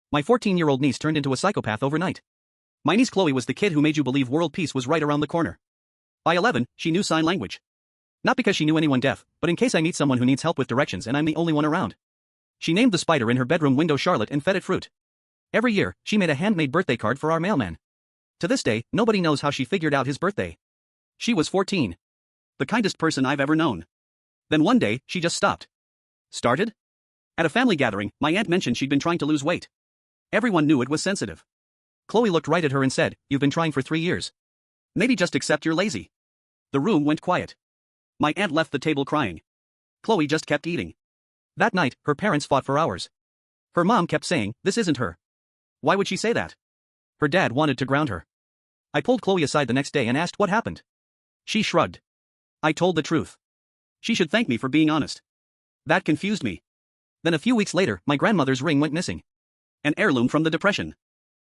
My 14-year-old niece turned into a psychopath overnight. My niece Chloe was the kid who made you believe world peace was right around the corner. By 11, she knew sign language. Not because she knew anyone deaf, but in case I meet someone who needs help with directions and I'm the only one around. She named the spider in her bedroom window Charlotte and fed it fruit. Every year, she made a handmade birthday card for our mailman. To this day, nobody knows how she figured out his birthday. She was 14. The kindest person I've ever known. Then one day, she just stopped. Started? At a family gathering, my aunt mentioned she'd been trying to lose weight. Everyone knew it was sensitive. Chloe looked right at her and said, "You've been trying for 3 years. Maybe just accept you're lazy." The room went quiet. My aunt left the table crying. Chloe just kept eating. That night, her parents fought for hours. Her mom kept saying, "This isn't her." Why would she say that? Her dad wanted to ground her. I pulled Chloe aside the next day and asked what happened. She shrugged. I told the truth. She should thank me for being honest. That confused me. Then a few weeks later, my grandmother's ring went missing. An heirloom from the Depression.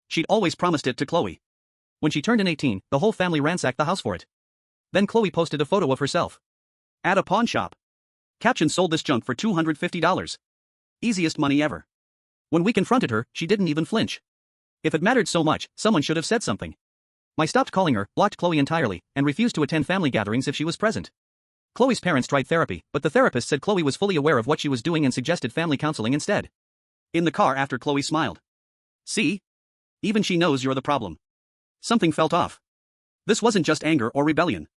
She'd always promised it to Chloe. When she turned 18, the whole family ransacked the house for it. Then Chloe posted a photo of herself. At a pawn shop. Caption: "Sold this junk for $250. Easiest money ever." When we confronted her, she didn't even flinch. If it mattered so much, someone should have said something. I stopped calling her, blocked Chloe entirely, and refused to attend family gatherings if she was present. Chloe's parents tried therapy, but the therapist said Chloe was fully aware of what she was doing and suggested family counseling instead. In the car after, Chloe smiled. "See? Even she knows you're the problem." Something felt off. This wasn't just anger or rebellion.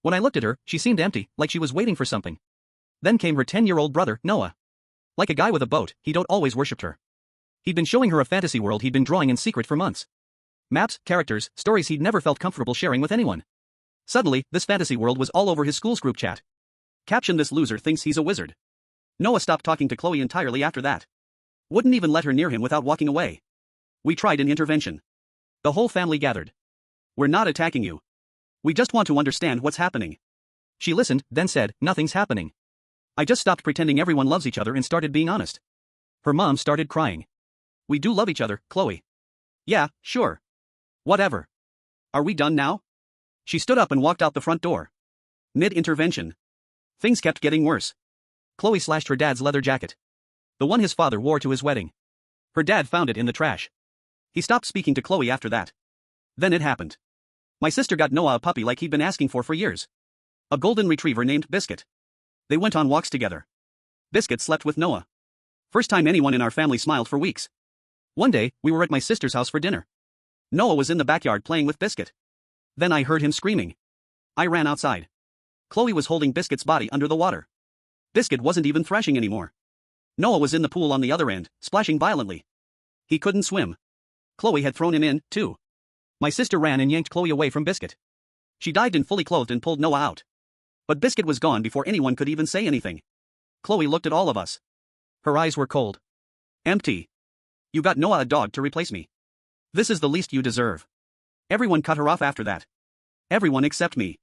When I looked at her, she seemed empty, like she was waiting for something. Then came her 10-year-old brother, Noah. Like a guy with a boat, he'd always worshipped her. He'd been showing her a fantasy world he'd been drawing in secret for months. Maps, characters, stories he'd never felt comfortable sharing with anyone. Suddenly, this fantasy world was all over his school's group chat. Caption: "This loser thinks he's a wizard." Noah stopped talking to Chloe entirely after that. Wouldn't even let her near him without walking away. We tried an intervention. The whole family gathered. "We're not attacking you. We just want to understand what's happening." She listened, then said, "Nothing's happening. I just stopped pretending everyone loves each other and started being honest." Her mom started crying. "We do love each other, Chloe." "Yeah, sure. Whatever. Are we done now?" She stood up and walked out the front door. Mid-intervention. Things kept getting worse. Chloe slashed her dad's leather jacket. The one his father wore to his wedding. Her dad found it in the trash. He stopped speaking to Chloe after that. Then it happened. My sister got Noah a puppy like he'd been asking for years. A golden retriever named Biscuit. They went on walks together. Biscuit slept with Noah. First time anyone in our family smiled for weeks. One day, we were at my sister's house for dinner. Noah was in the backyard playing with Biscuit. Then I heard him screaming. I ran outside. Chloe was holding Biscuit's body under the water. Biscuit wasn't even thrashing anymore. Noah was in the pool on the other end, splashing violently. He couldn't swim. Chloe had thrown him in, too. My sister ran and yanked Chloe away from Biscuit. She dived in fully clothed and pulled Noah out. But Biscuit was gone before anyone could even say anything. Chloe looked at all of us. Her eyes were cold. "Empty. You got Noah a dog to replace me. This is the least you deserve." Everyone cut her off after that. Everyone except me.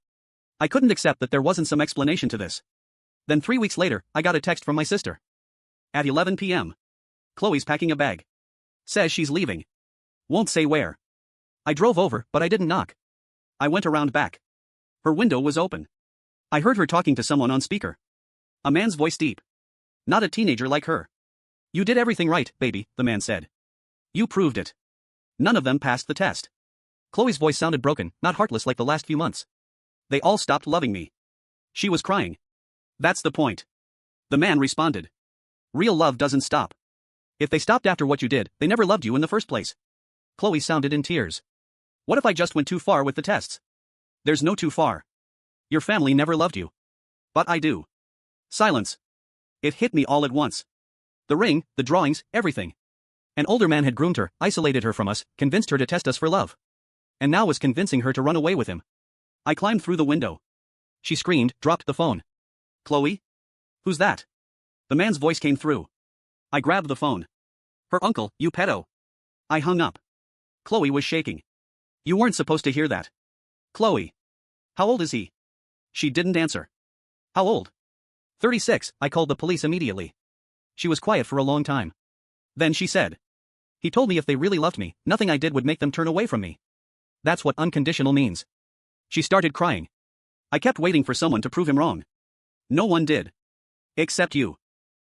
I couldn't accept that there wasn't some explanation to this. Then 3 weeks later, I got a text from my sister. At 11 p.m. "Chloe's packing a bag. Says she's leaving. Won't say where." I drove over, but I didn't knock. I went around back. Her window was open. I heard her talking to someone on speaker. A man's voice, deep. Not a teenager like her. "You did everything right, baby," the man said. "You proved it. None of them passed the test." Chloe's voice sounded broken, not heartless like the last few months. "They all stopped loving me." She was crying. "That's the point." The man responded. "Real love doesn't stop. If they stopped after what you did, they never loved you in the first place." Chloe sounded in tears. "What if I just went too far with the tests?" "There's no too far. Your family never loved you. But I do." Silence. It hit me all at once. The ring, the drawings, everything. An older man had groomed her, isolated her from us, convinced her to test us for love. And now was convincing her to run away with him. I climbed through the window. She screamed, dropped the phone. "Chloe? Who's that?" The man's voice came through. I grabbed the phone. "Her uncle, you pedo." I hung up. Chloe was shaking. "You weren't supposed to hear that." "Chloe. How old is he?" She didn't answer. "How old?" 36, I called the police immediately. She was quiet for a long time. Then she said. "He told me if they really loved me, nothing I did would make them turn away from me. That's what unconditional means." She started crying. I kept waiting for someone to prove him wrong. No one did. Except you.